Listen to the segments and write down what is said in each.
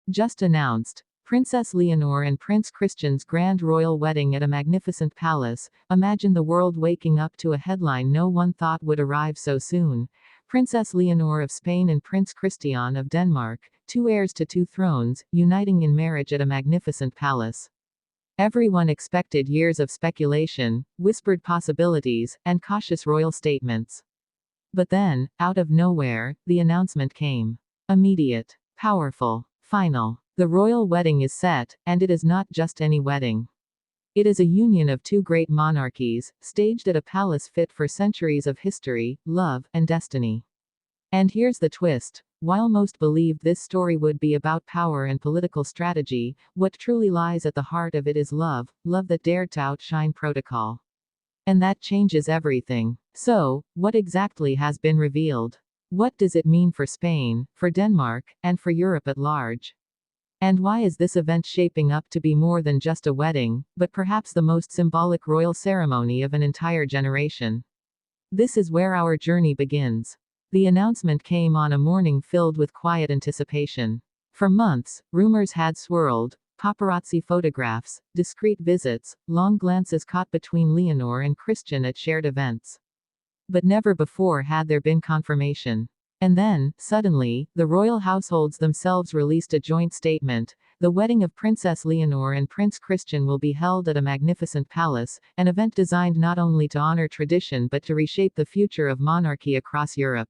Just announced. Princess Leonor and Prince Christian's grand royal wedding at a magnificent palace. Imagine the world waking up to a headline no one thought would arrive so soon. Princess Leonor of Spain and Prince Christian of Denmark, two heirs to two thrones, uniting in marriage at a magnificent palace. Everyone expected years of speculation, whispered possibilities, and cautious royal statements. But then, out of nowhere, the announcement came. Immediate, powerful, final. The royal wedding is set, and it is not just any wedding. It is a union of two great monarchies, staged at a palace fit for centuries of history, love, and destiny. And here's the twist. While most believed this story would be about power and political strategy, what truly lies at the heart of it is love, love that dared to outshine protocol. And that changes everything. So, what exactly has been revealed? What does it mean for Spain, for Denmark, and for Europe at large? And why is this event shaping up to be more than just a wedding, but perhaps the most symbolic royal ceremony of an entire generation? This is where our journey begins. The announcement came on a morning filled with quiet anticipation. For months, rumors had swirled, paparazzi photographs, discreet visits, long glances caught between Leonor and Christian at shared events. But never before had there been confirmation. And then, suddenly, the royal households themselves released a joint statement. The wedding of Princess Leonor and Prince Christian will be held at a magnificent palace, an event designed not only to honor tradition but to reshape the future of monarchy across Europe.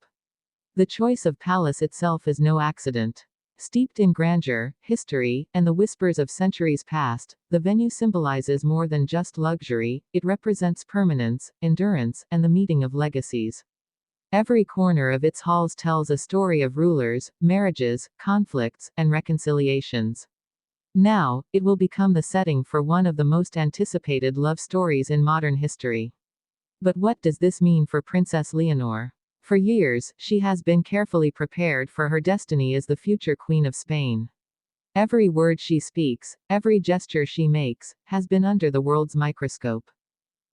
The choice of palace itself is no accident. Steeped in grandeur, history, and the whispers of centuries past, the venue symbolizes more than just luxury, it represents permanence, endurance, and the meeting of legacies. Every corner of its halls tells a story of rulers, marriages, conflicts, and reconciliations. Now, it will become the setting for one of the most anticipated love stories in modern history. But what does this mean for Princess Leonor? For years, she has been carefully prepared for her destiny as the future Queen of Spain. Every word she speaks, every gesture she makes, has been under the world's microscope.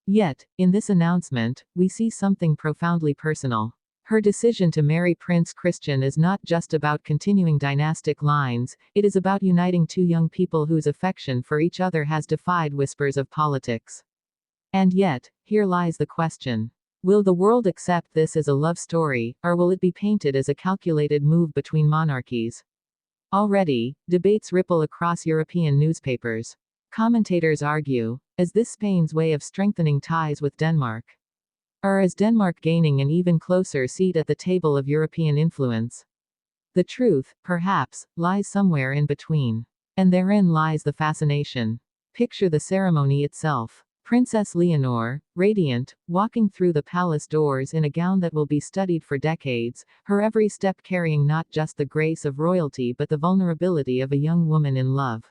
Yet, in this announcement, we see something profoundly personal. Her decision to marry Prince Christian is not just about continuing dynastic lines, it is about uniting two young people whose affection for each other has defied whispers of politics. And yet, here lies the question. Will the world accept this as a love story, or will it be painted as a calculated move between monarchies? Already, debates ripple across European newspapers. Commentators argue, is this Spain's way of strengthening ties with Denmark? Or is Denmark gaining an even closer seat at the table of European influence? The truth, perhaps, lies somewhere in between. And therein lies the fascination. Picture the ceremony itself. Princess Leonor, radiant, walking through the palace doors in a gown that will be studied for decades, her every step carrying not just the grace of royalty but the vulnerability of a young woman in love.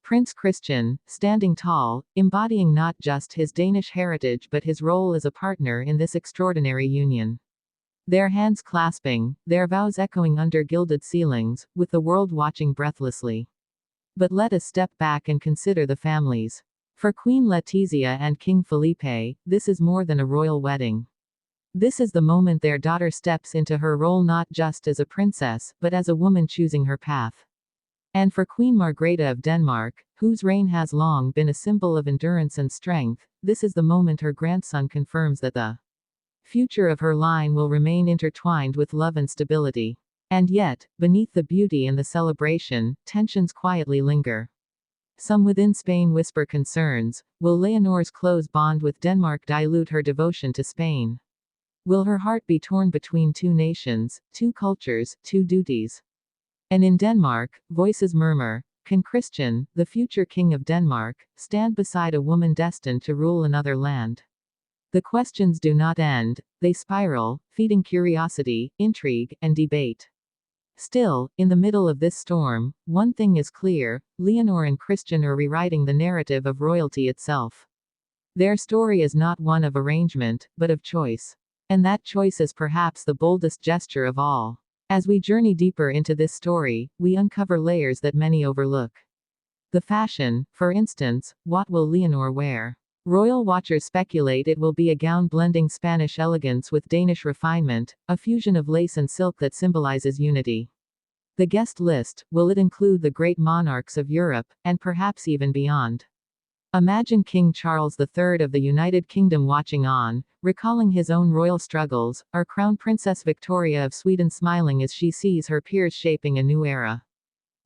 Prince Christian, standing tall, embodying not just his Danish heritage but his role as a partner in this extraordinary union. Their hands clasping, their vows echoing under gilded ceilings, with the world watching breathlessly. But let us step back and consider the families. For Queen Letizia and King Felipe, this is more than a royal wedding. This is the moment their daughter steps into her role not just as a princess, but as a woman choosing her path. And for Queen Margrethe of Denmark, whose reign has long been a symbol of endurance and strength, this is the moment her grandson confirms that the future of her line will remain intertwined with love and stability. And yet, beneath the beauty and the celebration, tensions quietly linger. Some within Spain whisper concerns. Will Leonor's close bond with Denmark dilute her devotion to Spain? Will her heart be torn between two nations, two cultures, two duties? And in Denmark, voices murmur, can Christian, the future king of Denmark, stand beside a woman destined to rule another land? The questions do not end, they spiral, feeding curiosity, intrigue, and debate. Still, in the middle of this storm, one thing is clear, Leonor and Christian are rewriting the narrative of royalty itself. Their story is not one of arrangement, but of choice. And that choice is perhaps the boldest gesture of all. As we journey deeper into this story, we uncover layers that many overlook. The fashion, for instance, what will Leonor wear? Royal watchers speculate it will be a gown blending Spanish elegance with Danish refinement, a fusion of lace and silk that symbolizes unity. The guest list, will it include the great monarchs of Europe, and perhaps even beyond? Imagine King Charles III of the United Kingdom watching on, recalling his own royal struggles, or Crown Princess Victoria of Sweden smiling as she sees her peers shaping a new era.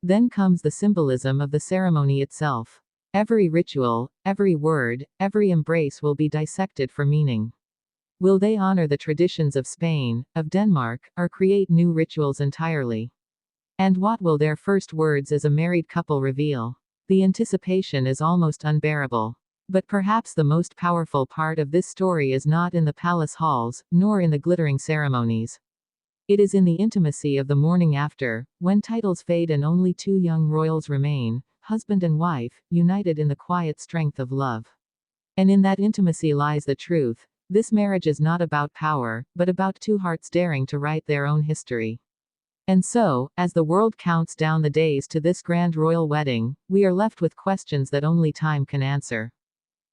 Then comes the symbolism of the ceremony itself. Every ritual, every word, every embrace will be dissected for meaning. Will they honor the traditions of Spain, of Denmark, or create new rituals entirely? And what will their first words as a married couple reveal? The anticipation is almost unbearable. But perhaps the most powerful part of this story is not in the palace halls, nor in the glittering ceremonies. It is in the intimacy of the morning after, when titles fade and only two young royals remain, husband and wife, united in the quiet strength of love. And in that intimacy lies the truth. This marriage is not about power, but about two hearts daring to write their own history. And so, as the world counts down the days to this grand royal wedding, we are left with questions that only time can answer.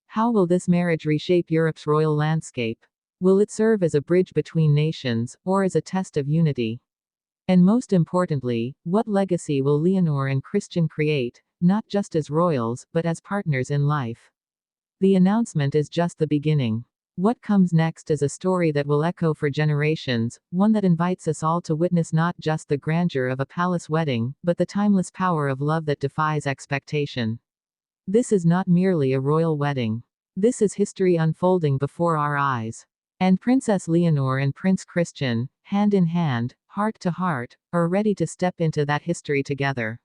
How will this marriage reshape Europe's royal landscape? Will it serve as a bridge between nations, or as a test of unity? And most importantly, what legacy will Leonor and Christian create, not just as royals, but as partners in life? The announcement is just the beginning. What comes next is a story that will echo for generations, one that invites us all to witness not just the grandeur of a palace wedding, but the timeless power of love that defies expectation. This is not merely a royal wedding. This is history unfolding before our eyes. And Princess Leonor and Prince Christian, hand in hand, heart to heart, are ready to step into that history together.